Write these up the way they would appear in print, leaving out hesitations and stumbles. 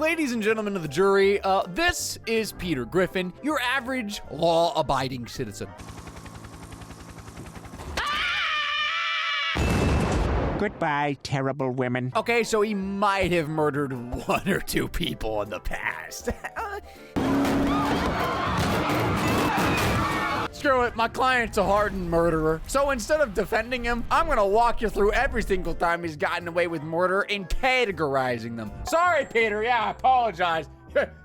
Ladies and gentlemen of the jury, this is Peter Griffin, your average law-abiding citizen. Goodbye, terrible women. Okay, so he might have murdered one or two people in the past. Screw it, my client's a hardened murderer. So instead of defending him, I'm gonna walk you through every single time he's gotten away with murder and categorizing them. Sorry, Peter, yeah, I apologize.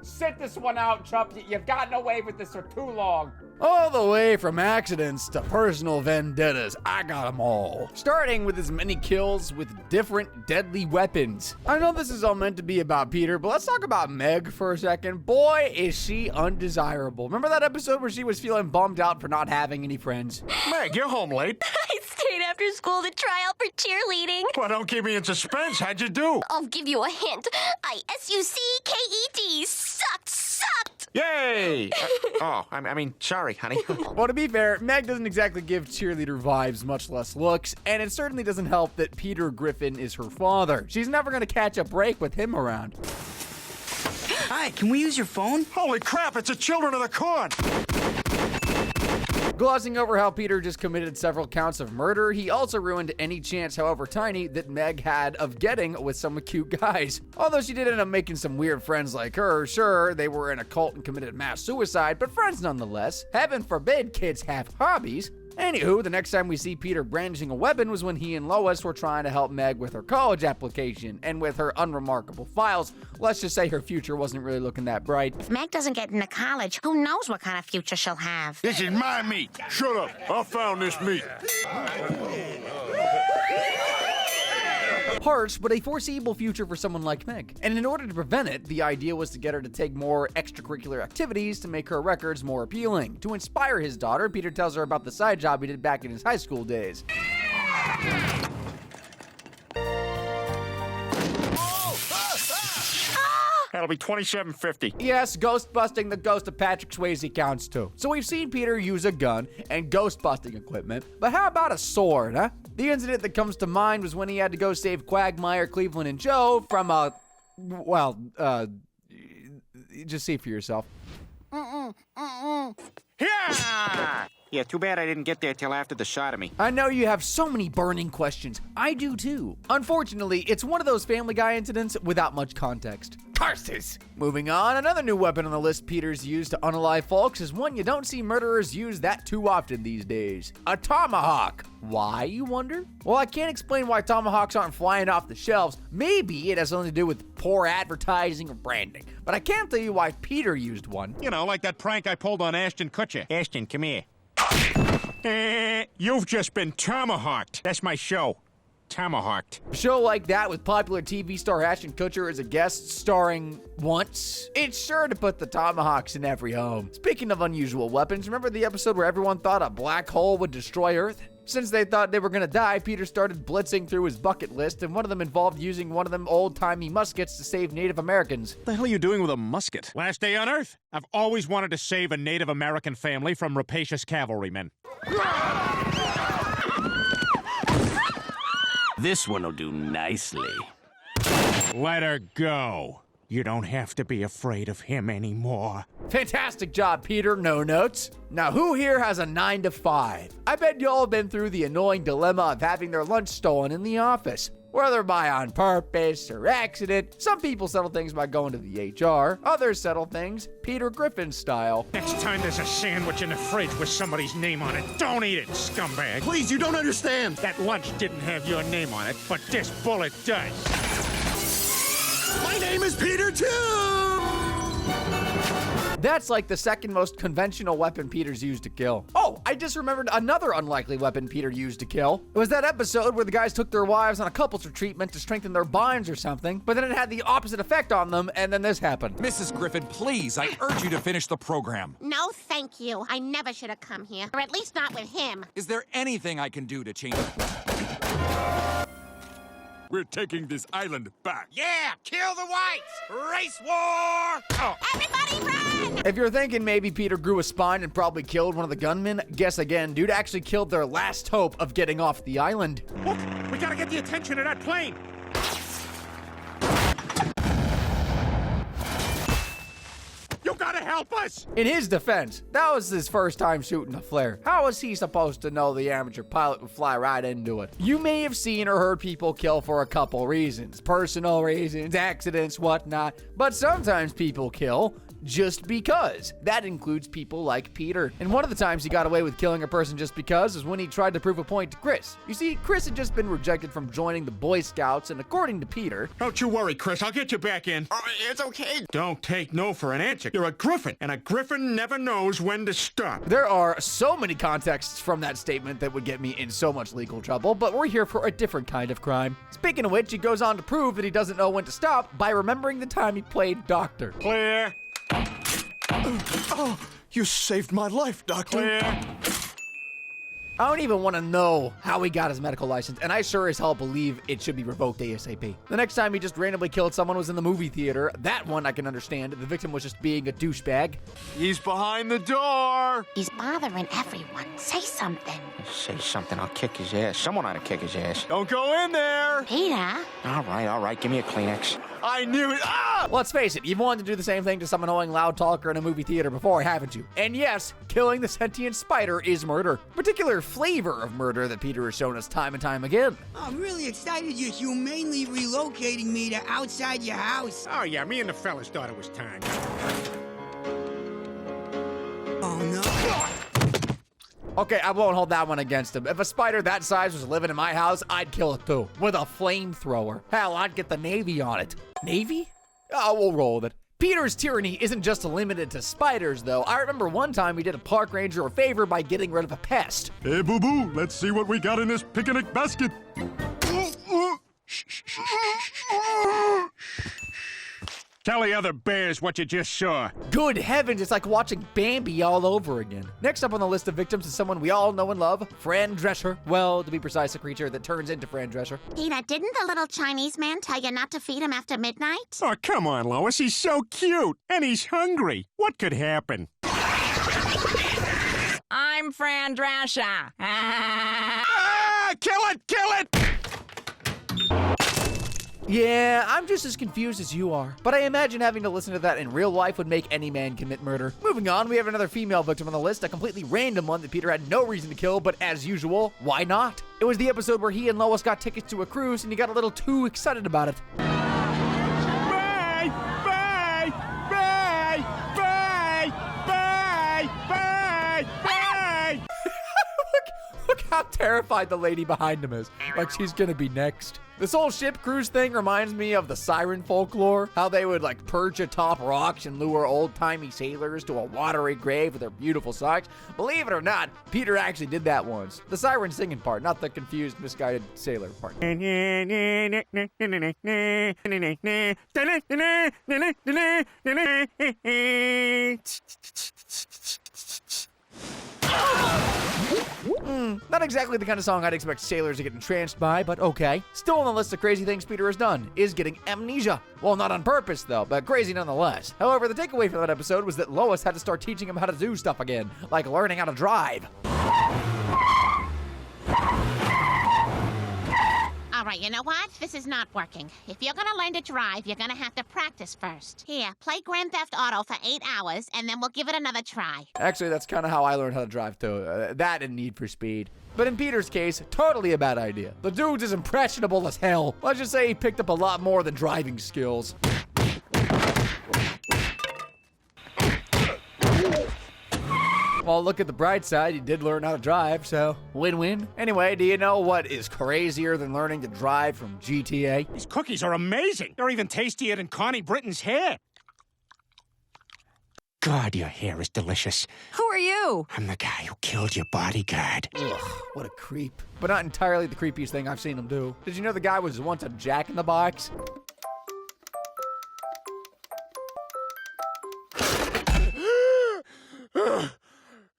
Sit this one out, Chup. You've gotten away with this for too long. All the way from accidents to personal vendettas, I got them all. Starting with as many kills with different deadly weapons. I know this is all meant to be about Peter, but let's talk about Meg for a second. Boy, is she undesirable. Remember that episode where she was feeling bummed out for not having any friends? Meg, you're home late. I stayed after school to try out for cheerleading. Well, don't keep me in suspense. How'd you do? I'll give you a hint. I sucked. Yay! I mean, sorry, honey. Well, to be fair, Meg doesn't exactly give cheerleader vibes, much less looks, and it certainly doesn't help that Peter Griffin is her father. She's never gonna catch a break with him around. Hi, can we use your phone? Holy crap, it's a Children of the Corn! Glossing over how Peter just committed several counts of murder, he also ruined any chance, however tiny, that Meg had of getting with some cute guys. Although she did end up making some weird friends like her, sure, they were in a cult and committed mass suicide, but friends nonetheless. Heaven forbid kids have hobbies. Anywho, the next time we see Peter brandishing a weapon was when he and Lois were trying to help Meg with her college application, and with her unremarkable files, let's just say her future wasn't really looking that bright. If Meg doesn't get into college, who knows what kind of future she'll have? This is my meat. Shut up. I found this meat. Harsh, but a foreseeable future for someone like Meg. And in order to prevent it, the idea was to get her to take more extracurricular activities to make her records more appealing. To inspire his daughter, Peter tells her about the side job he did back in his high school days. That'll be $27.50. Yes, ghost busting the ghost of Patrick Swayze counts too. So we've seen Peter use a gun and ghost busting equipment, but how about a sword, huh? The incident that comes to mind was when he had to go save Quagmire, Cleveland, and Joe from just see for yourself. Yeah, too bad I didn't get there till after the sodomy. I know you have so many burning questions. I do too. Unfortunately, it's one of those Family Guy incidents without much context. Curses! Moving on, another new weapon on the list Peter's used to unalive folks is one you don't see murderers use that too often these days. A tomahawk. Why, you wonder? Well, I can't explain why tomahawks aren't flying off the shelves. Maybe it has something to do with poor advertising or branding. But I can't tell you why Peter used one. You know, like that prank I pulled on Ashton Kutcher. Ashton, come here. You've just been tomahawked. That's my show. Tomahawked. A show like that with popular TV star Ashton Kutcher as a guest starring once, it's sure to put the tomahawks in every home. Speaking of unusual weapons, remember the episode where everyone thought a black hole would destroy Earth? Since they thought they were gonna die, Peter started blitzing through his bucket list, and one of them involved using one of them old-timey muskets to save Native Americans. What the hell are you doing with a musket? Last day on Earth. I've always wanted to save a Native American family from rapacious cavalrymen. This one'll do nicely. Let her go. You don't have to be afraid of him anymore. Fantastic job, Peter. No notes. Now, who here has a 9 to 5? I bet y'all have been through the annoying dilemma of having their lunch stolen in the office. Whether by on purpose or accident, some people settle things by going to the HR. Others settle things Peter Griffin style. Next time there's a sandwich in the fridge with somebody's name on it, don't eat it, scumbag. Please, you don't understand. That lunch didn't have your name on it, but this bullet does. My name is Peter too! That's like the second most conventional weapon Peter's used to kill. Oh, I just remembered another unlikely weapon Peter used to kill. It was that episode where the guys took their wives on a couples retreat meant to strengthen their bonds or something, but then it had the opposite effect on them, and then this happened. Mrs. Griffin, please, I urge you to finish the program. No, thank you. I never should have come here. Or at least not with him. Is there anything I can do to change? We're taking this island back. Yeah, kill the whites! Race war! Oh. Everybody run! If you're thinking maybe Peter grew a spine and probably killed one of the gunmen, guess again, dude actually killed their last hope of getting off the island. Look, we gotta get the attention of that plane. help us! In his defense, that was his first time shooting a flare. How was he supposed to know the amateur pilot would fly right into it? You may have seen or heard people kill for a couple reasons. Personal reasons, accidents, whatnot. But sometimes people kill just because. That includes people like Peter. And one of the times he got away with killing a person just because is when he tried to prove a point to Chris. You see, Chris had just been rejected from joining the Boy Scouts, and according to Peter... Don't you worry, Chris. I'll get you back in. It's okay. Don't take no for an answer. You're a griffin, and a griffin never knows when to stop. There are so many contexts from that statement that would get me in so much legal trouble, but we're here for a different kind of crime. Speaking of which, he goes on to prove that he doesn't know when to stop by remembering the time he played doctor. Clear. Oh, you saved my life, Doctor. Clear. I don't even want to know how he got his medical license, and I sure as hell believe it should be revoked ASAP. The next time he just randomly killed someone was in the movie theater. That one I can understand. The victim was just being a douchebag. He's behind the door. He's bothering everyone. Say something. Say something, I'll kick his ass. Someone ought to kick his ass. Don't go in there. Peter? All right, give me a Kleenex. I knew it. Ah! Let's face it, you've wanted to do the same thing to some annoying loud talker in a movie theater before, haven't you? And yes, killing the sentient spider is murder. Particular flavor of murder that Peter has shown us time and time again. I'm really excited you're humanely relocating me to outside your house. Oh, yeah, me and the fellas thought it was time. Oh, no. Okay, I won't hold that one against him. If a spider that size was living in my house, I'd kill it too. With a flamethrower. Hell, I'd get the Navy on it. Navy? Oh, we'll roll with it. Peter's tyranny isn't just limited to spiders, though. I remember one time he did a park ranger a favor by getting rid of a pest. Hey, boo-boo, let's see what we got in this picnic basket. Tell the other bears what you just saw. Good heavens, it's like watching Bambi all over again. Next up on the list of victims is someone we all know and love, Fran Drescher. Well, to be precise, a creature that turns into Fran Drescher. Peter, didn't the little Chinese man tell you not to feed him after midnight? Oh, come on, Lois. He's so cute. And he's hungry. What could happen? I'm Fran Drescher. Ah! Kill it! Kill it! Yeah, I'm just as confused as you are. But I imagine having to listen to that in real life would make any man commit murder. Moving on, we have another female victim on the list, a completely random one that Peter had no reason to kill, but as usual, why not? It was the episode where he and Lois got tickets to a cruise and he got a little too excited about it. Bye! Bye! Bye! Bye! Bye! Bye! Bye! Look how terrified the lady behind him is. Like she's gonna be next. This whole ship cruise thing reminds me of the siren folklore. How they would like perch atop rocks and lure old-timey sailors to a watery grave with their beautiful socks. Believe it or not, Peter actually did that once. The siren singing part, not the confused, misguided sailor part. Not exactly the kind of song I'd expect sailors to get entranced by, but okay. Still on the list of crazy things Peter has done is getting amnesia. Well, not on purpose, though, but crazy nonetheless. However, the takeaway from that episode was that Lois had to start teaching him how to do stuff again, like learning how to drive. All right, you know what? This is not working. If you're gonna learn to drive, you're gonna have to practice first. Here, play Grand Theft Auto for 8 hours, and then we'll give it another try. Actually, that's kind of how I learned how to drive, too. That and Need for Speed. But in Peter's case, totally a bad idea. The dude's as impressionable as hell. Let's just say he picked up a lot more than driving skills. Well, look at the bright side, he did learn how to drive, so win-win. Anyway, do you know what is crazier than learning to drive from GTA? These cookies are amazing. They're even tastier than Connie Britton's hair. God, your hair is delicious. Who are you? I'm the guy who killed your bodyguard. Ugh, what a creep. But not entirely the creepiest thing I've seen him do. Did you know the guy was once a jack-in-the-box?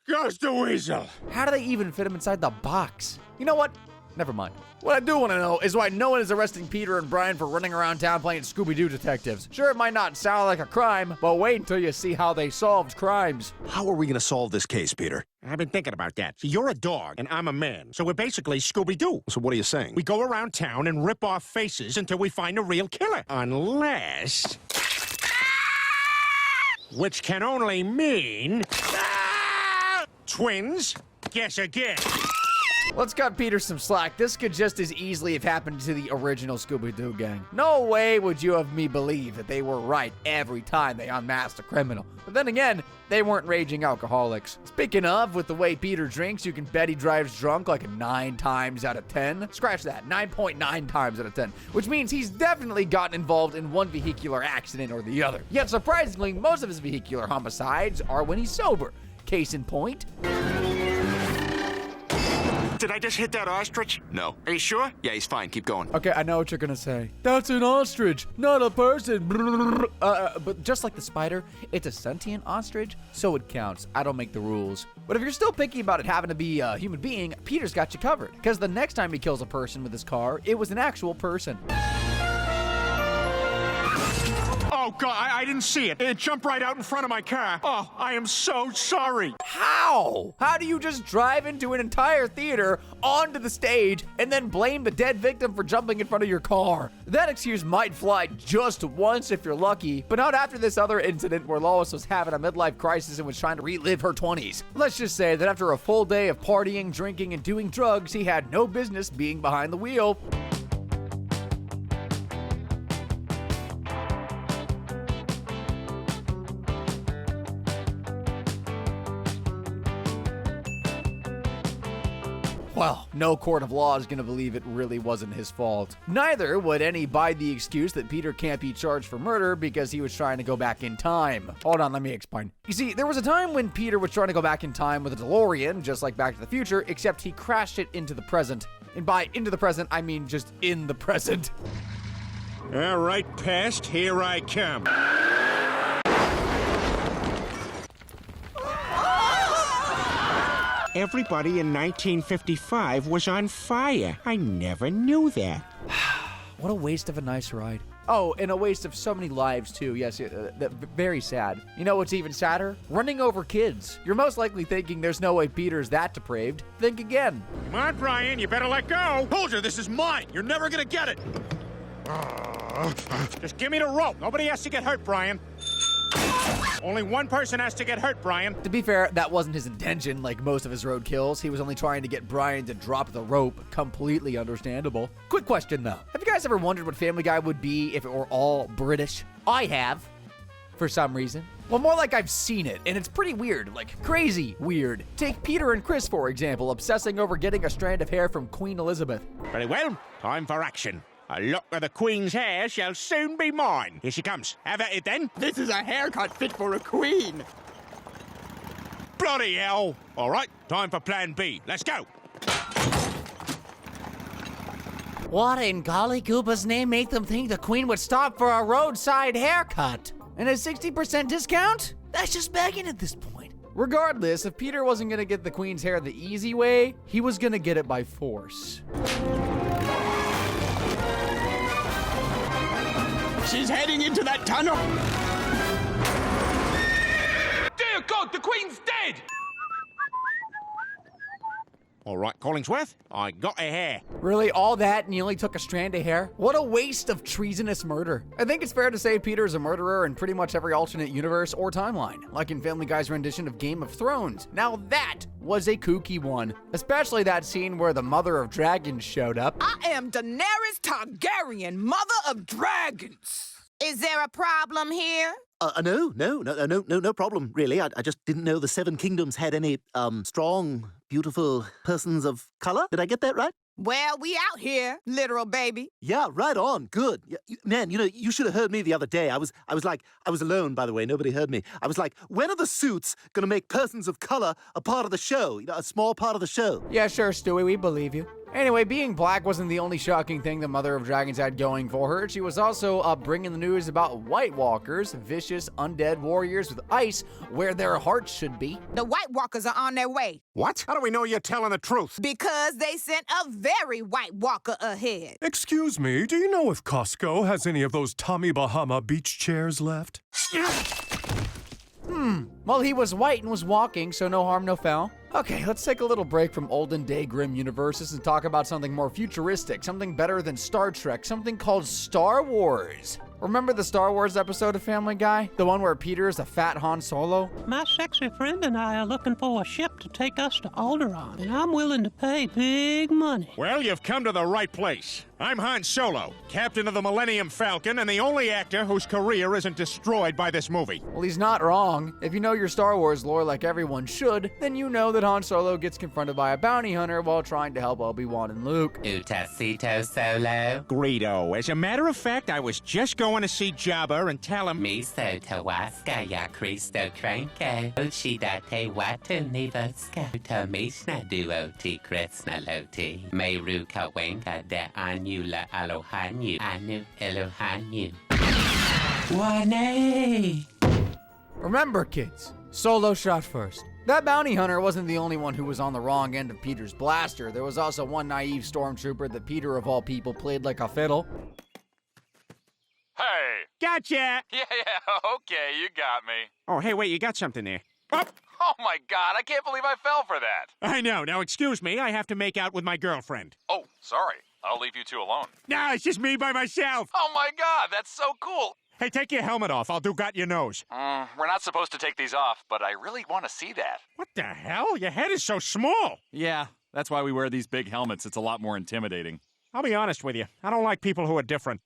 Goes the weasel. How do they even fit him inside the box? You know what? Never mind. What I do want to know is why no one is arresting Peter and Brian for running around town playing Scooby-Doo detectives. Sure, it might not sound like a crime, but wait until you see how they solved crimes. How are we gonna solve this case, Peter? I've been thinking about that. See, you're a dog, and I'm a man. So we're basically Scooby-Doo. So what are you saying? We go around town and rip off faces until we find a real killer. Unless... which can only mean... Twins? Guess again. Let's cut Peter some slack. This could just as easily have happened to the original Scooby-Doo gang. No way would you have me believe that they were right every time they unmasked a criminal. But then again, they weren't raging alcoholics. Speaking of, with the way Peter drinks, you can bet he drives drunk like 9 times out of 10. Scratch that, 9.9 times out of 10. Which means he's definitely gotten involved in one vehicular accident or the other. Yet surprisingly, most of his vehicular homicides are when he's sober. Case in point... Did I just hit that ostrich? No. Are you sure? Yeah, he's fine. Keep going. Okay, I know what you're gonna say. That's an ostrich, not a person. But just like the spider, it's a sentient ostrich, so it counts. I don't make the rules. But if you're still picky about it having to be a human being, Peter's got you covered. Because the next time he kills a person with his car, it was an actual person. Oh, God, I didn't see it. It jumped right out in front of my car. Oh, I am so sorry. How? How do you just drive into an entire theater, onto the stage, and then blame the dead victim for jumping in front of your car? That excuse might fly just once if you're lucky, but not after this other incident where Lois was having a midlife crisis and was trying to relive her 20s. Let's just say that after a full day of partying, drinking, and doing drugs, he had no business being behind the wheel. Well, no court of law is going to believe it really wasn't his fault. Neither would any buy the excuse that Peter can't be charged for murder because he was trying to go back in time. Hold on, let me explain. You see, there was a time when Peter was trying to go back in time with a DeLorean, just like Back to the Future, except he crashed it into the present. And by into the present, I mean just in the present. All right, past, here I come. Everybody in 1955 was on fire. I never knew that. What a waste of a nice ride. Oh, and a waste of so many lives, too. Yes, very sad. You know what's even sadder? Running over kids. You're most likely thinking there's no way Peter's that depraved. Think again. Come on, Brian, you better let go. Told you, this is mine. You're never gonna get it. Just give me the rope. Nobody has to get hurt, Brian. Only one person has to get hurt, Brian. To be fair, that wasn't his intention, like most of his road kills. He was only trying to get Brian to drop the rope. Completely understandable. Quick question, though. Have you guys ever wondered what Family Guy would be if it were all British? I have, for some reason. Well, more like I've seen it, and it's pretty weird, like crazy weird. Take Peter and Chris, for example, obsessing over getting a strand of hair from Queen Elizabeth. Very well, time for action. A lock of the Queen's hair shall soon be mine. Here she comes. Have at it then. This is a haircut fit for a queen. Bloody hell. All right, time for plan B. Let's go. What in golly gooba's name made them think the Queen would stop for a roadside haircut? And a 60% discount? That's just begging at this point. Regardless, if Peter wasn't gonna get the Queen's hair the easy way, he was gonna get it by force. She's heading into that tunnel. Dear God, the Queen's dead! All right, Collingsworth, I got a hair. Really, all that and you only took a strand of hair? What a waste of treasonous murder. I think it's fair to say Peter is a murderer in pretty much every alternate universe or timeline, like in Family Guy's rendition of Game of Thrones. Now that was a kooky one, especially that scene where the Mother of Dragons showed up. I am Daenerys Targaryen, Mother of Dragons. Is there a problem here? No problem, really. I just didn't know the Seven Kingdoms had any, strong, beautiful persons of color. Did I get that right? Well, we out here, literal baby. Yeah, right on. Good. Yeah, man, you should have heard me the other day. I was alone, by the way. Nobody heard me. I was like, when are the suits gonna make persons of color a part of the show? A small part of the show. Yeah, sure, Stewie, we believe you. Anyway, being black wasn't the only shocking thing the Mother of Dragons had going for her. She was also bringing the news about White Walkers, vicious undead warriors with ice where their hearts should be. The White Walkers are on their way. What? How do we know you're telling the truth? Because they sent a very White Walker ahead. Excuse me, do you know if Costco has any of those Tommy Bahama beach chairs left? Well, he was white and was walking, so no harm, no foul. Okay, let's take a little break from olden day grim universes and talk about something more futuristic, something better than Star Trek, something called Star Wars. Remember the Star Wars episode of Family Guy? The one where Peter is a fat Han Solo? My sexy friend and I are looking for a ship to take us to Alderaan, and I'm willing to pay big money. Well, you've come to the right place. I'm Han Solo, captain of the Millennium Falcon, and the only actor whose career isn't destroyed by this movie. Well, he's not wrong. If you know your Star Wars lore like everyone should, then you know that Han Solo gets confronted by a bounty hunter while trying to help Obi-Wan and Luke. Utacito Solo. Greedo. As a matter of fact, I was just going to see Jabba and tell him... Miso Tawaska ya Cristo Cranko. Ushidate Watu Nivoska. Tomishna Duoti Kresna Loti. Meru Kawenga de Anula Alohanyu. Anu Elohanyu. Wane! Remember, kids, Solo shot first. That bounty hunter wasn't the only one who was on the wrong end of Peter's blaster. There was also one naive stormtrooper that Peter, of all people, played like a fiddle. Hey! Gotcha! Yeah, okay, you got me. Oh, hey, wait, you got something there. Oh! Oh my god, I can't believe I fell for that. I know. Now, excuse me, I have to make out with my girlfriend. Oh, sorry. I'll leave you two alone. No, it's just me by myself. Oh my god, that's so cool. Hey, take your helmet off. I'll do gut your nose. We're not supposed to take these off, but I really want to see that. What the hell? Your head is so small. Yeah, that's why we wear these big helmets. It's a lot more intimidating. I'll be honest with you. I don't like people who are different.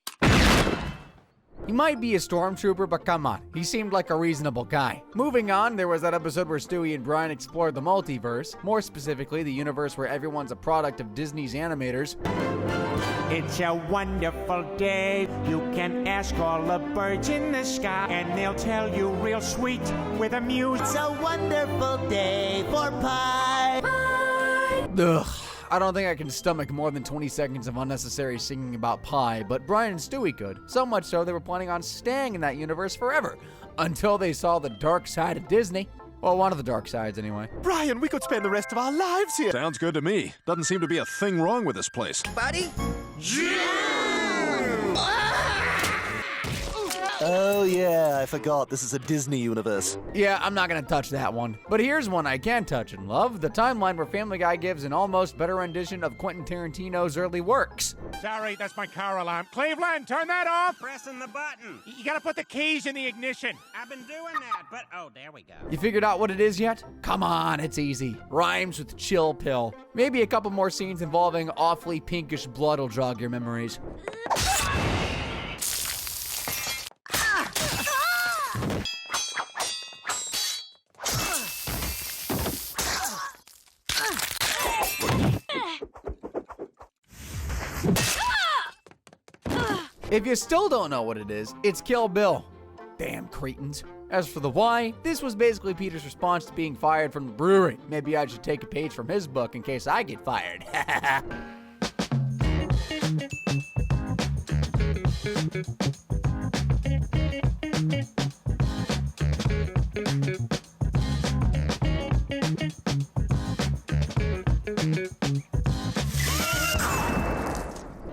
He might be a stormtrooper, but come on, he seemed like a reasonable guy. Moving on, there was that episode where Stewie and Brian explored the multiverse, more specifically the universe where everyone's a product of Disney's animators. It's a wonderful day. You can ask all the birds in the sky, and they'll tell you real sweet with a muse. It's a wonderful day for pie. Ugh. I don't think I can stomach more than 20 seconds of unnecessary singing about pie, but Brian and Stewie could. So much so they were planning on staying in that universe forever, until they saw the dark side of Disney. Well, one of the dark sides, anyway. Brian, we could spend the rest of our lives here. Sounds good to me. Doesn't seem to be a thing wrong with this place. Buddy? Oh, yeah, I forgot. This is a Disney universe. Yeah, I'm not gonna touch that one. But here's one I can touch and love, the timeline where Family Guy gives an almost better rendition of Quentin Tarantino's early works. Sorry, that's my car alarm. Cleveland, turn that off! Pressing the button. You gotta put the keys in the ignition. I've been doing that, but oh, there we go. You figured out what it is yet? Come on, it's easy. Rhymes with chill pill. Maybe a couple more scenes involving awfully pinkish blood will jog your memories. If you still don't know what it is, it's Kill Bill. Damn cretins. As for the why, this was basically Peter's response to being fired from the brewery. Maybe I should take a page from his book in case I get fired.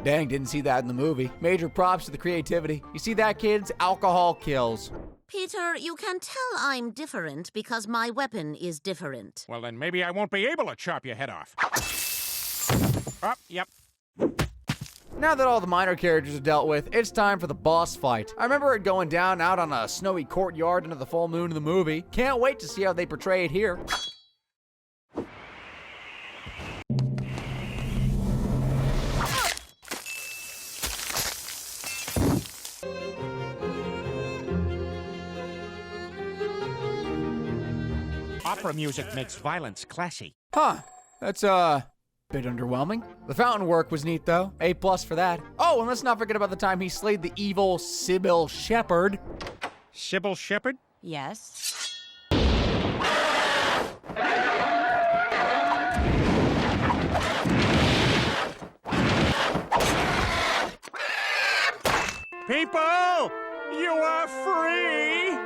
Dang, didn't see that in the movie. Major props to the creativity. You see that, kids? Alcohol kills. Peter, you can tell I'm different because my weapon is different. Well, then maybe I won't be able to chop your head off. Oh, yep. Now that all the minor characters are dealt with, it's time for the boss fight. I remember it going down out on a snowy courtyard under the full moon of the movie. Can't wait to see how they portray it here. Opera music makes violence classy. Huh, that's bit underwhelming. The fountain work was neat though. A+ for that. Oh, and let's not forget about the time he slayed the evil Sybil Shepherd. Sybil Shepherd? Yes. People, you are free!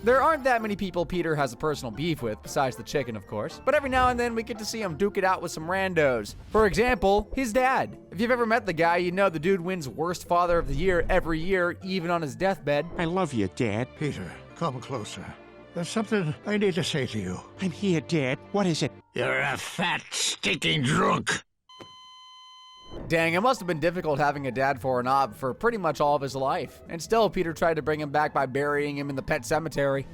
There aren't that many people Peter has a personal beef with, besides the chicken, of course. But every now and then we get to see him duke it out with some randos. For example, his dad. If you've ever met the guy, you know the dude wins Worst Father of the Year every year, even on his deathbed. I love you, Dad. Peter, come closer. There's something I need to say to you. I'm here, Dad. What is it? You're a fat, stinking drunk. Dang, it must have been difficult having a dad for an ob for pretty much all of his life. And still, Peter tried to bring him back by burying him in the pet cemetery.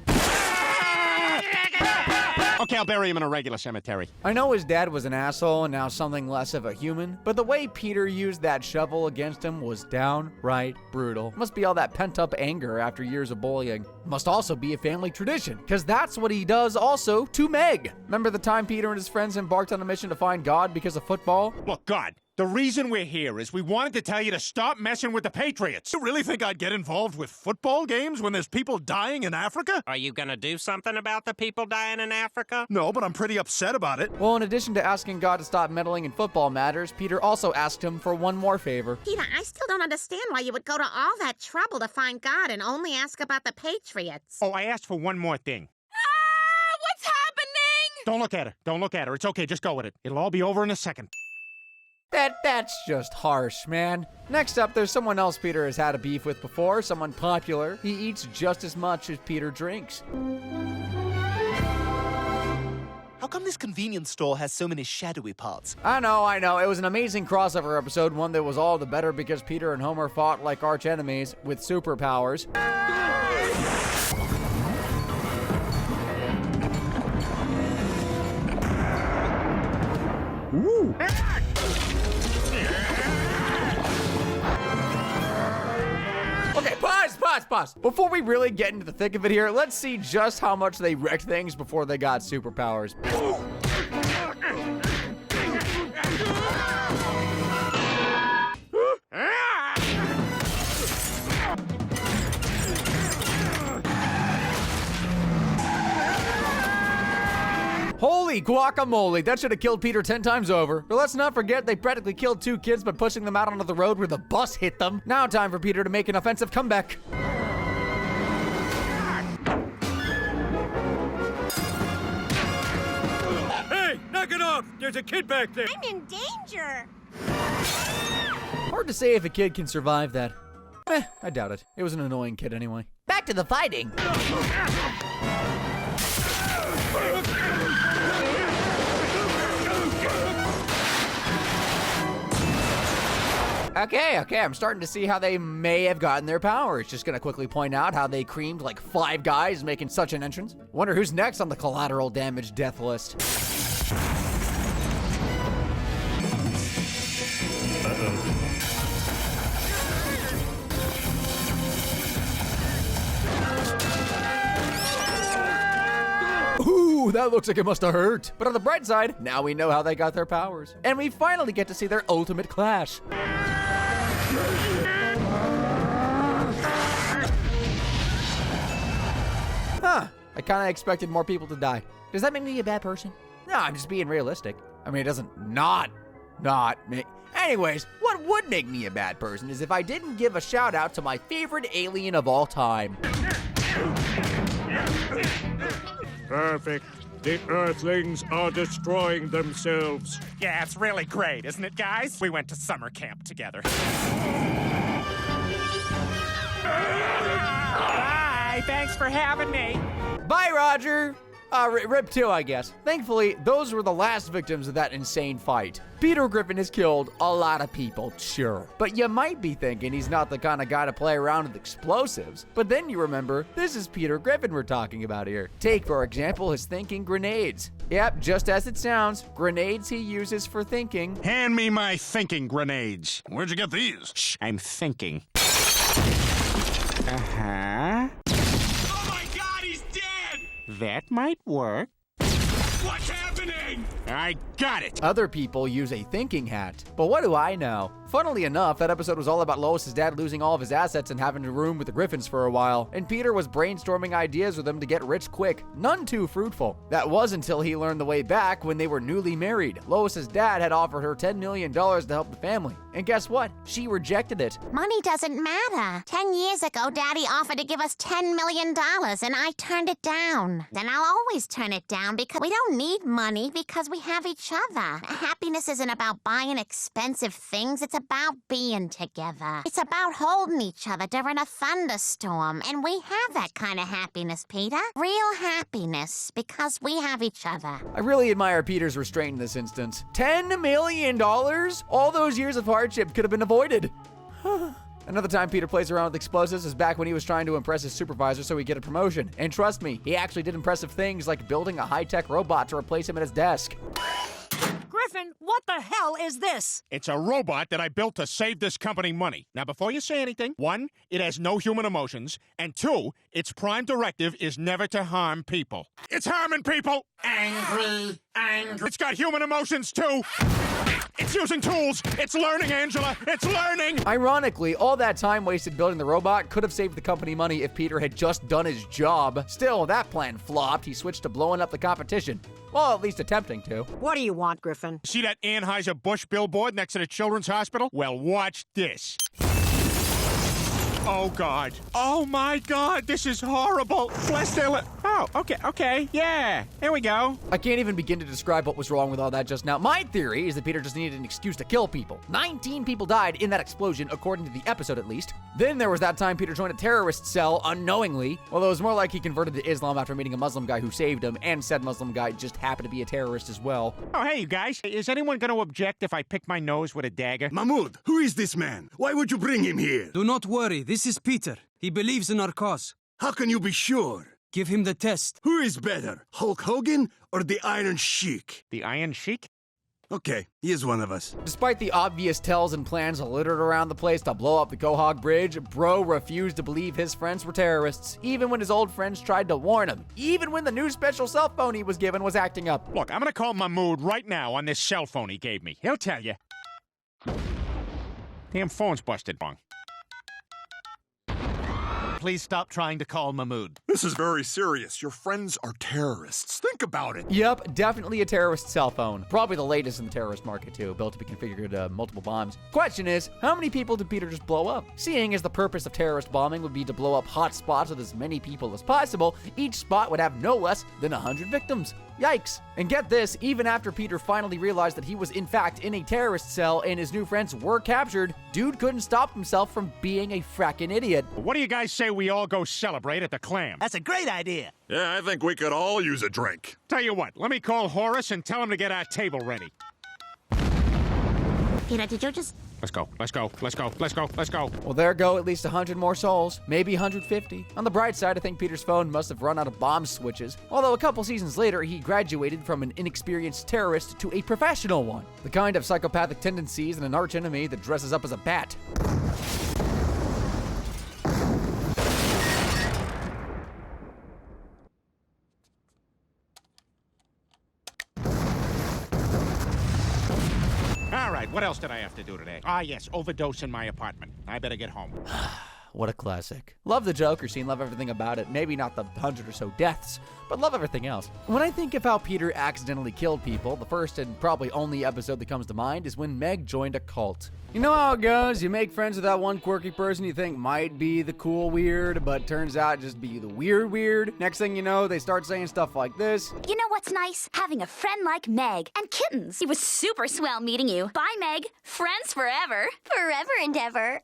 Okay, I'll bury him in a regular cemetery. I know his dad was an asshole and now something less of a human, but the way Peter used that shovel against him was downright brutal. Must be all that pent-up anger after years of bullying. Must also be a family tradition, because that's what he does also to Meg. Remember the time Peter and his friends embarked on a mission to find God because of football? Look, God, the reason we're here is we wanted to tell you to stop messing with the Patriots. You really think I'd get involved with football games when there's people dying in Africa? Are you gonna do something about the people dying in Africa? No, but I'm pretty upset about it. Well, in addition to asking God to stop meddling in football matters, Peter also asked him for one more favor. Peter, I still don't understand why you would go to all that trouble to find God and only ask about the Patriots. Oh, I asked for one more thing. What's happening? Don't look at her. Don't look at her. It's okay. Just go with it. It'll all be over in a second. That's just harsh, man. Next up, there's someone else Peter has had a beef with before, someone popular. He eats just as much as Peter drinks. How come this convenience store has so many shadowy parts? I know. It was an amazing crossover episode, one that was all the better because Peter and Homer fought like arch enemies with superpowers. Ooh. Okay, pause. Before we really get into the thick of it here, let's see just how much they wrecked things before they got superpowers. Holy guacamole, that should have killed Peter 10 times over. But let's not forget they practically killed 2 kids by pushing them out onto the road where the bus hit them. Now time for Peter to make an offensive comeback. Hey, knock it off! There's a kid back there! I'm in danger. Hard to say if a kid can survive that. I doubt it. It was an annoying kid anyway. Back to the fighting. Okay, I'm starting to see how they may have gotten their powers. Just gonna quickly point out how they creamed like 5 guys making such an entrance. Wonder who's next on the collateral damage death list. Ooh, that looks like it must have hurt. But on the bright side, now we know how they got their powers. And we finally get to see their ultimate clash. Huh, I kinda expected more people to die. Does that make me a bad person? No, I'm just being realistic. I mean, it doesn't not make... Anyways, what would make me a bad person is if I didn't give a shout out to my favorite alien of all time. Perfect. The Earthlings are destroying themselves. Yeah, it's really great, isn't it, guys? We went to summer camp together. Bye, thanks for having me. Bye, Roger. Rip 2, I guess. Thankfully, those were the last victims of that insane fight. Peter Griffin has killed a lot of people, sure. But you might be thinking he's not the kind of guy to play around with explosives. But then you remember, this is Peter Griffin we're talking about here. Take, for example, his thinking grenades. Yep, just as it sounds, grenades he uses for thinking. Hand me my thinking grenades. Where'd you get these? Shh, I'm thinking. Uh-huh. Oh my God, he's dead! That might work. What's happening? I got it! Other people use a thinking hat. But what do I know? Funnily enough, that episode was all about Lois's dad losing all of his assets and having to room with the Griffins for a while. And Peter was brainstorming ideas with them to get rich quick. None too fruitful. That was until he learned the way back when they were newly married. Lois's dad had offered her $10 million to help the family. And guess what? She rejected it. Money doesn't matter. 10 years ago, Daddy offered to give us $10 million, and I turned it down. And I'll always turn it down because we don't need money because we have each other. Happiness isn't about buying expensive things. It's about being together. It's about holding each other during a thunderstorm. And we have that kind of happiness, Peter. Real happiness, because we have each other. I really admire Peter's restraint in this instance. $10 million? All those years of hardship could have been avoided. Another time Peter plays around with explosives is back when he was trying to impress his supervisor so he'd get a promotion. And trust me, he actually did impressive things like building a high-tech robot to replace him at his desk. Griffin, what the hell is this? It's a robot that I built to save this company money. Now, before you say anything, 1, it has no human emotions, and 2, its prime directive is never to harm people. It's harming people! Angry. It's got human emotions, too! It's using tools! It's learning, Angela! It's learning! Ironically, all that time wasted building the robot could have saved the company money if Peter had just done his job. Still, that plan flopped. He switched to blowing up the competition. Well, at least attempting to. What do you want, Griffin? See that Anheuser-Busch billboard next to the Children's Hospital? Well, watch this. Oh, God. Oh, my God. This is horrible. Bless their Oh, okay. Yeah. Here we go. I can't even begin to describe what was wrong with all that just now. My theory is that Peter just needed an excuse to kill people. 19 people died in that explosion, according to the episode at least. Then there was that time Peter joined a terrorist cell unknowingly, although it was more like he converted to Islam after meeting a Muslim guy who saved him, and said Muslim guy just happened to be a terrorist as well. Oh, hey, you guys. Is anyone going to object if I pick my nose with a dagger? Mahmoud, who is this man? Why would you bring him here? Do not worry. This is Peter. He believes in our cause. How can you be sure? Give him the test. Who is better, Hulk Hogan or the Iron Sheik? The Iron Sheik? Okay, he is one of us. Despite the obvious tells and plans littered around the place to blow up the Quahog Bridge, Bro refused to believe his friends were terrorists, even when his old friends tried to warn him. Even when the new special cell phone he was given was acting up. Look, I'm gonna call Mahmoud right now on this cell phone he gave me. He'll tell you. Damn phone's busted wrong. Please stop trying to call Mahmoud. This is very serious. Your friends are terrorists. Think about it. Yep, definitely a terrorist cell phone. Probably the latest in the terrorist market, too. Built to be configured to multiple bombs. Question is, how many people did Peter just blow up? Seeing as the purpose of terrorist bombing would be to blow up hot spots with as many people as possible, each spot would have no less than 100 victims. Yikes. And get this, even after Peter finally realized that he was in fact in a terrorist cell and his new friends were captured, dude couldn't stop himself from being a frackin' idiot. What do you guys say we all go celebrate at the Clam? That's a great idea. Yeah, I think we could all use a drink. Tell you what, let me call Horace and tell him to get our table ready. Peter, did you just... Let's go. Well, there go at least 100 more souls, maybe 150. On the bright side, I think Peter's phone must have run out of bomb switches, although a couple seasons later, he graduated from an inexperienced terrorist to a professional one. The kind of psychopathic tendencies in an archenemy that dresses up as a bat. All right, what else did I have to do today? Ah, yes, overdose in my apartment. I better get home. What a classic. Love the Joker scene, love everything about it. Maybe not the 100 or so deaths, but love everything else. When I think of how Peter accidentally killed people, the first and probably only episode that comes to mind is when Meg joined a cult. You know how it goes, you make friends with that one quirky person you think might be the cool weird, but turns out just be the weird. Next thing you know, they start saying stuff like this. You know what's nice? Having a friend like Meg. And kittens. It was super swell meeting you. Bye, Meg. Friends forever. Forever and ever.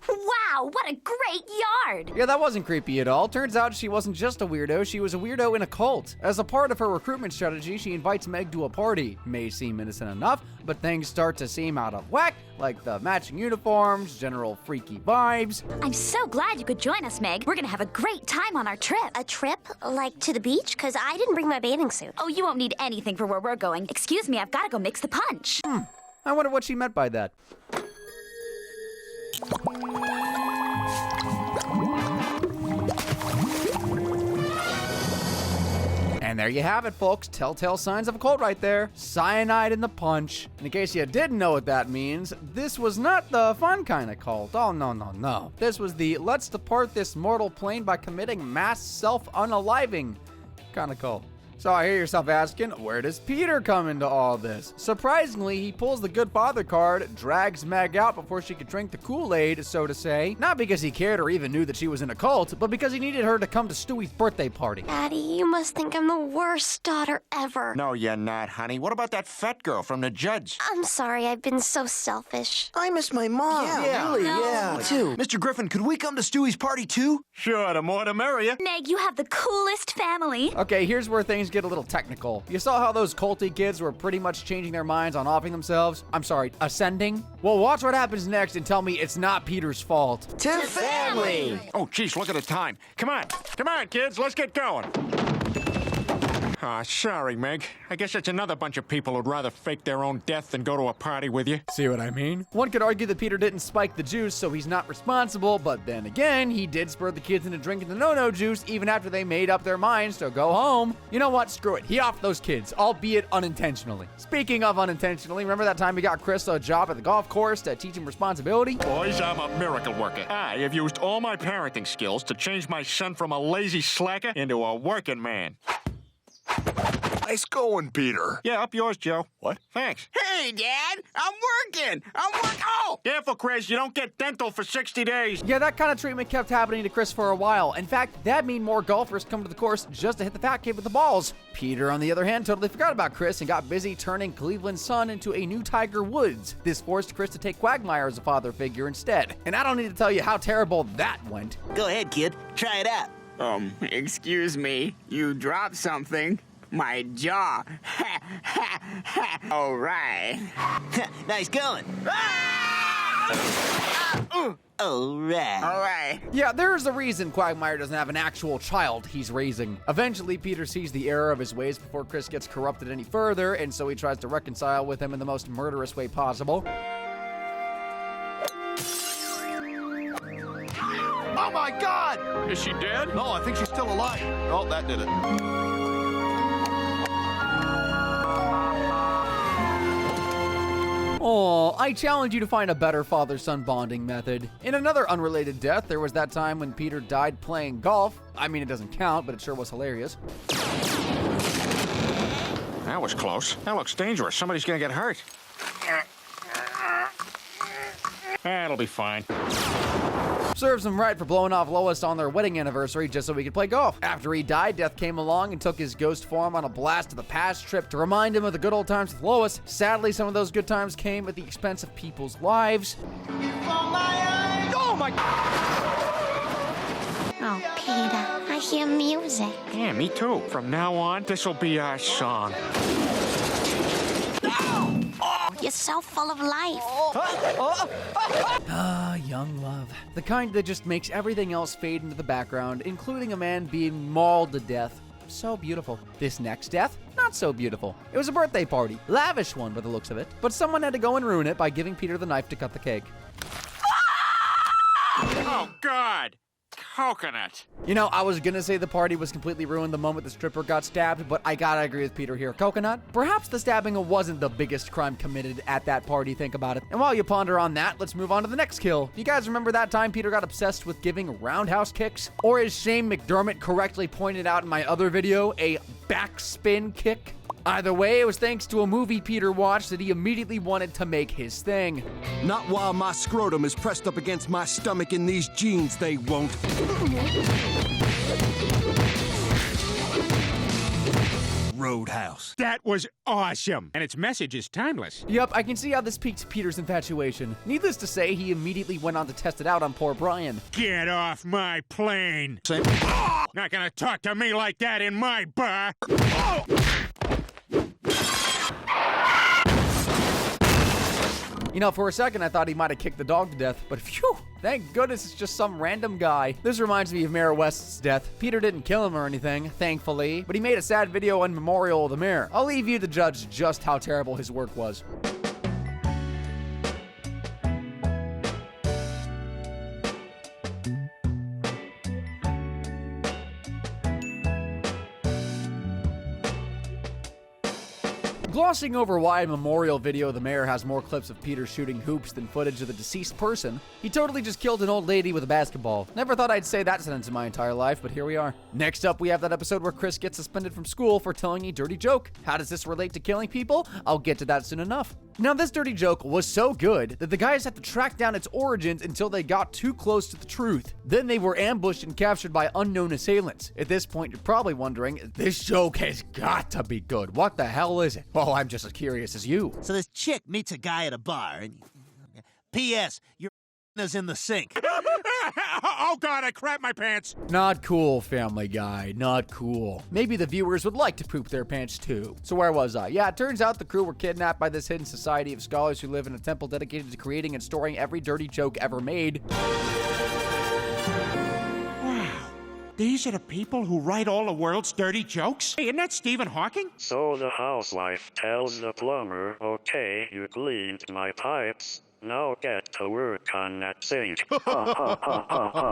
Wow, what a great yard! Yeah, that wasn't creepy at all. Turns out she wasn't just a weirdo, she was a weirdo in a cult. As a part of her recruitment strategy, she invites Meg to a party. May seem innocent enough, but things start to seem out of whack, like the matching uniforms, general freaky vibes. I'm so glad you could join us, Meg. We're gonna have a great time on our trip. A trip? Like to the beach? Because I didn't bring my bathing suit. Oh, you won't need anything for where we're going. Excuse me, I've gotta go mix the punch. I wonder what she meant by that. And there you have it, folks. Telltale signs of a cult right there. Cyanide in the punch. And in case you didn't know what that means, this was not the fun kind of cult. Oh, no. This was the let's depart this mortal plane by committing mass self-unaliving kind of cult. So I hear yourself asking, where does Peter come into all this? Surprisingly, he pulls the good father card, drags Meg out before she could drink the Kool-Aid, so to say. Not because he cared or even knew that she was in a cult, but because he needed her to come to Stewie's birthday party. Daddy, you must think I'm the worst daughter ever. No, you're not, honey. What about that fat girl from the Judge? I'm sorry, I've been so selfish. I miss my mom. Yeah, really, No. yeah. Me too. Mr. Griffin, could we come to Stewie's party too? Sure, the more the merrier. Meg, you have the coolest family. Okay, here's where things get a little technical. You saw how those culty kids were pretty much changing their minds on offing themselves? I'm sorry, ascending? Well, watch what happens next and tell me it's not Peter's fault. To family. Oh, jeez, look at the time. Come on, kids, let's get going. Sorry, Meg. I guess it's another bunch of people who'd rather fake their own death than go to a party with you. See what I mean? One could argue that Peter didn't spike the juice, so he's not responsible, but then again, he did spur the kids into drinking the no-no juice even after they made up their minds to go home. You know what? Screw it. He offed those kids, albeit unintentionally. Speaking of unintentionally, remember that time he got Chris a job at the golf course to teach him responsibility? Boys, I'm a miracle worker. I have used all my parenting skills to change my son from a lazy slacker into a working man. Nice going, Peter. Yeah, up yours, Joe. What? Thanks. Hey, Dad, I'm working. Oh! Careful, Chris. You don't get dental for 60 days. Yeah, that kind of treatment kept happening to Chris for a while. In fact, that mean more golfers come to the course just to hit the fat kid with the balls. Peter, on the other hand, totally forgot about Chris and got busy turning Cleveland's son into a new Tiger Woods. This forced Chris to take Quagmire as a father figure instead. And I don't need to tell you how terrible that went. Go ahead, kid. Try it out. Excuse me. You dropped something. My jaw. All right. Nice going. All right. All right. Yeah, there's a reason Quagmire doesn't have an actual child he's raising. Eventually, Peter sees the error of his ways before Chris gets corrupted any further, and so he tries to reconcile with him in the most murderous way possible. Oh my God! Is she dead? No, I think she's still alive. Oh, that did it. Aw, I challenge you to find a better father-son bonding method. In another unrelated death, there was that time when Peter died playing golf. I mean, it doesn't count, but it sure was hilarious. That was close. That looks dangerous. Somebody's gonna get hurt. That'll be fine. Serves him right for blowing off Lois on their wedding anniversary just so he could play golf. After he died, Death came along and took his ghost form on a blast to the past trip to remind him of the good old times with Lois. Sadly, some of those good times came at the expense of people's lives. Oh my! Oh, Peter, I hear music. Yeah, me too. From now on, this'll be our song. You're so full of life. Ah, young love. The kind that just makes everything else fade into the background, including a man being mauled to death. So beautiful. This next death, not so beautiful. It was a birthday party. Lavish one by the looks of it. But someone had to go and ruin it by giving Peter the knife to cut the cake. Oh, God! Coconut. You know, I was gonna say the party was completely ruined the moment the stripper got stabbed, but I gotta agree with Peter here. Coconut? Perhaps the stabbing wasn't the biggest crime committed at that party, think about it. And while you ponder on that, let's move on to the next kill. Do you guys remember that time Peter got obsessed with giving roundhouse kicks? Or as Shane McDermott correctly pointed out in my other video, a backspin kick? Either way, it was thanks to a movie Peter watched that he immediately wanted to make his thing. Not while my scrotum is pressed up against my stomach in these jeans, they won't. Roadhouse. That was awesome. And its message is timeless. Yep, I can see how this piqued Peter's infatuation. Needless to say, he immediately went on to test it out on poor Brian. Get off my plane. Same. Not gonna talk to me like that in my bar. Oh! You know, for a second I thought he might have kicked the dog to death, but phew, thank goodness it's just some random guy. This reminds me of Mayor West's death. Peter didn't kill him or anything, thankfully, but he made a sad video in memorial of the mayor. I'll leave you to judge just how terrible his work was. Glossing over why a memorial video of the mayor has more clips of Peter shooting hoops than footage of the deceased person, he totally just killed an old lady with a basketball. Never thought I'd say that sentence in my entire life, but here we are. Next up, we have that episode where Chris gets suspended from school for telling a dirty joke. How does this relate to killing people? I'll get to that soon enough. Now, this dirty joke was so good that the guys had to track down its origins until they got too close to the truth. Then they were ambushed and captured by unknown assailants. At this point, you're probably wondering, this joke has got to be good. What the hell is it? Well, I'm just as curious as you. So this chick meets a guy at a bar, and P.S. Your is in the sink. Oh, God, I crapped my pants. Not cool, Family Guy. Not cool. Maybe the viewers would like to poop their pants too. So where was I? Yeah, it turns out the crew were kidnapped by this hidden society of scholars who live in a temple dedicated to creating and storing every dirty joke ever made. Wow. These are the people who write all the world's dirty jokes? Hey, isn't that Stephen Hawking? So the housewife tells the plumber, okay, you cleaned my pipes. Now get to work on that sink.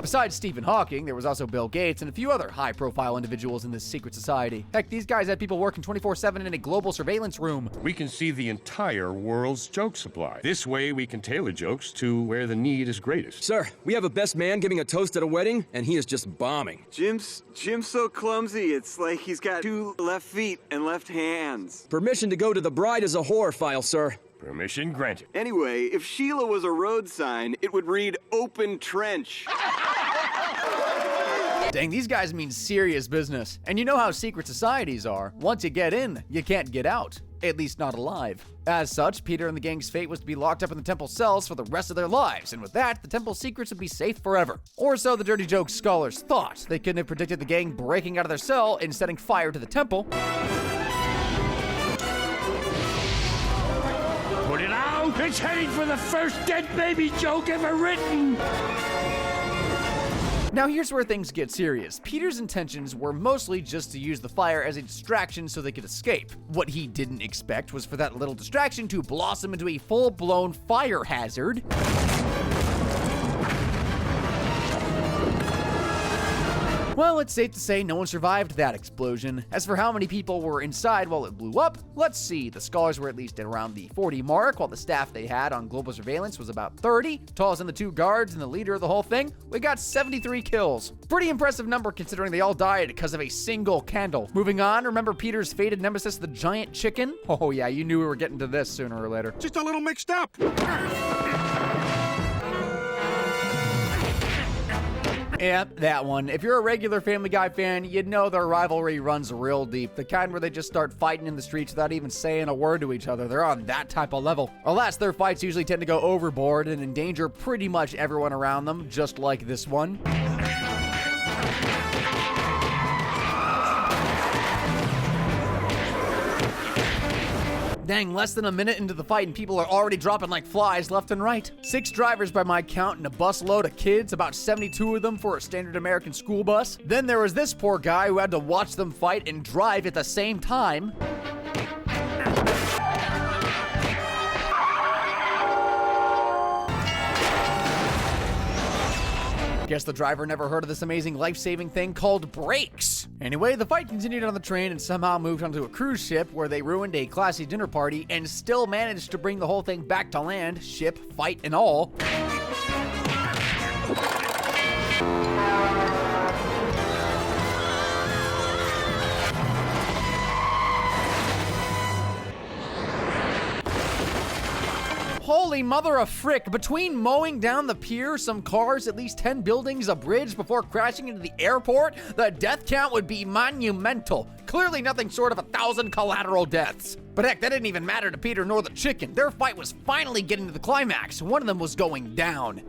Besides Stephen Hawking, there was also Bill Gates and a few other high-profile individuals in this secret society. Heck, these guys had people working 24/7 in a global surveillance room. We can see the entire world's joke supply. This way we can tailor jokes to where the need is greatest. Sir, we have a best man giving a toast at a wedding, and he is just bombing. Jim's so clumsy, it's like he's got 2 left feet and left hands. Permission to go to the bride is a whore file, sir. Permission granted. Anyway, if Sheila was a road sign, it would read open trench. Dang, these guys mean serious business. And you know how secret societies are. Once you get in, you can't get out. At least not alive. As such, Peter and the gang's fate was to be locked up in the temple cells for the rest of their lives, and with that, the temple secrets would be safe forever. Or so the dirty joke scholars thought. They couldn't have predicted the gang breaking out of their cell and setting fire to the temple. Put it out! It's heading for the first dead baby joke ever written! Now here's where things get serious. Peter's intentions were mostly just to use the fire as a distraction so they could escape. What he didn't expect was for that little distraction to blossom into a full-blown fire hazard. Well, it's safe to say no one survived that explosion. As for how many people were inside while it blew up, let's see. The scholars were at least at around the 40 mark, while the staff they had on global surveillance was about 30. Toss in the 2 guards and the leader of the whole thing, we got 73 kills. Pretty impressive number considering they all died because of a single candle. Moving on, remember Peter's fated nemesis, the giant chicken? Oh yeah, you knew we were getting to this sooner or later. Just a little mixed up. Yep, that one. If you're a regular Family Guy fan, you'd know their rivalry runs real deep. The kind where they just start fighting in the streets without even saying a word to each other. They're on that type of level. Alas, their fights usually tend to go overboard and endanger pretty much everyone around them, just like this one. Dang, less than a minute into the fight and people are already dropping like flies left and right. 6 drivers by my count and a bus load of kids, about 72 of them for a standard American school bus. Then there was this poor guy who had to watch them fight and drive at the same time. Guess the driver never heard of this amazing life-saving thing called brakes. Anyway, the fight continued on the train and somehow moved onto a cruise ship where they ruined a classy dinner party and still managed to bring the whole thing back to land, ship, fight, and all. Holy mother of frick, between mowing down the pier, some cars, at least 10 buildings, a bridge before crashing into the airport, the death count would be monumental. Clearly nothing short of 1,000 collateral deaths. But heck, that didn't even matter to Peter nor the chicken. Their fight was finally getting to the climax. One of them was going down.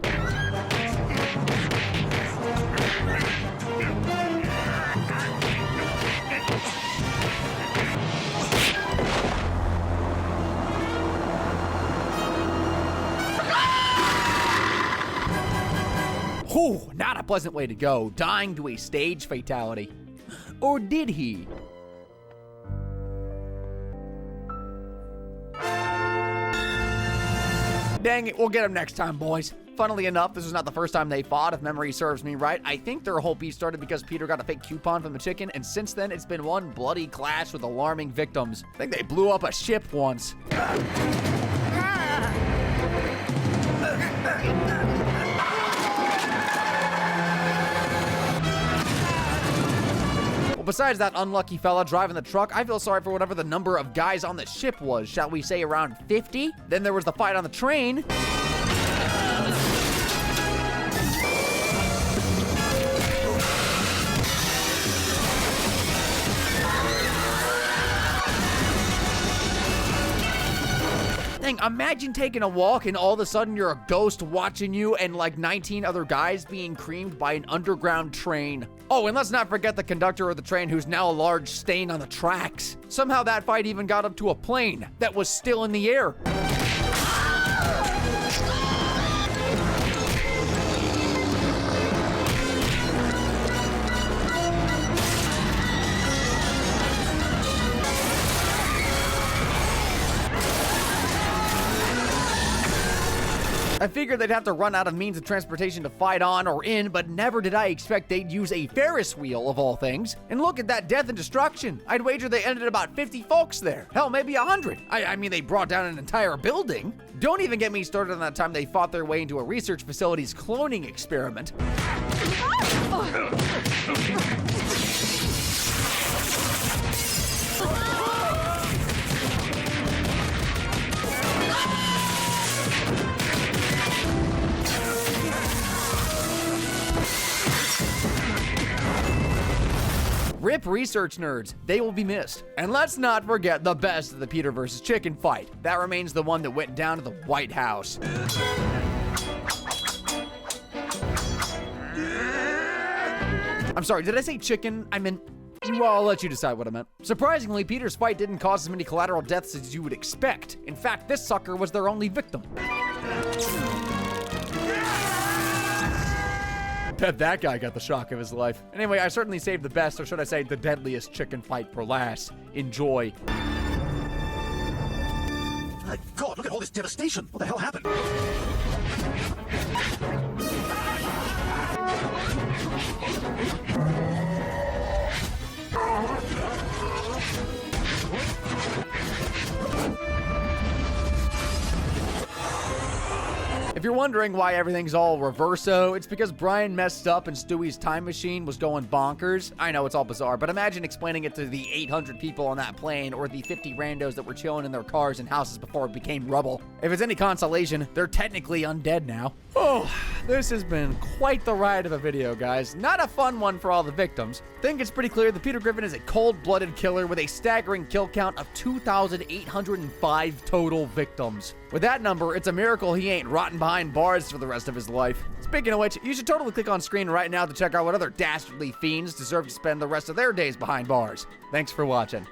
Whew, not a pleasant way to go, dying to a stage fatality. Or did he? Dang it, we'll get him next time, boys. Funnily enough, this is not the first time they fought, if memory serves me right. I think their whole beef started because Peter got a fake coupon from the chicken, and since then, it's been one bloody clash with alarming victims. I think they blew up a ship once. Besides that unlucky fella driving the truck, I feel sorry for whatever the number of guys on the ship was. Shall we say around 50? Then there was the fight on the train. Imagine taking a walk and all of a sudden you're a ghost watching you and like 19 other guys being creamed by an underground train. Oh, and let's not forget the conductor of the train who's now a large stain on the tracks. Somehow that fight even got up to a plane that was still in the air. I figured they'd have to run out of means of transportation to fight on or in, but never did I expect they'd use a Ferris wheel of all things. And look at that death and destruction. I'd wager they ended about 50 folks there. Hell, maybe 100. I mean, they brought down an entire building. Don't even get me started on that time they fought their way into a research facility's cloning experiment. Rip research nerds, they will be missed. And let's not forget the best of the Peter versus Chicken fight. That remains the one that went down to the White House. I'm sorry, did I say chicken? I meant, well, I'll let you decide what I meant. Surprisingly, Peter's fight didn't cause as many collateral deaths as you would expect. In fact, this sucker was their only victim. Bet that guy got the shock of his life. Anyway, I certainly saved the best, or should I say the deadliest chicken fight for last. Enjoy. My God, look at all this devastation. What the hell happened? If you're wondering why everything's all reverso, it's because Brian messed up and Stewie's time machine was going bonkers. I know, it's all bizarre, but imagine explaining it to the 800 people on that plane or the 50 randos that were chilling in their cars and houses before it became rubble. If it's any consolation, they're technically undead now. Oh, this has been quite the ride of a video, guys. Not a fun one for all the victims. I think it's pretty clear that Peter Griffin is a cold-blooded killer with a staggering kill count of 2,805 total victims. With that number, it's a miracle he ain't rotting behind bars for the rest of his life. Speaking of which, you should totally click on screen right now to check out what other dastardly fiends deserve to spend the rest of their days behind bars. Thanks for watching.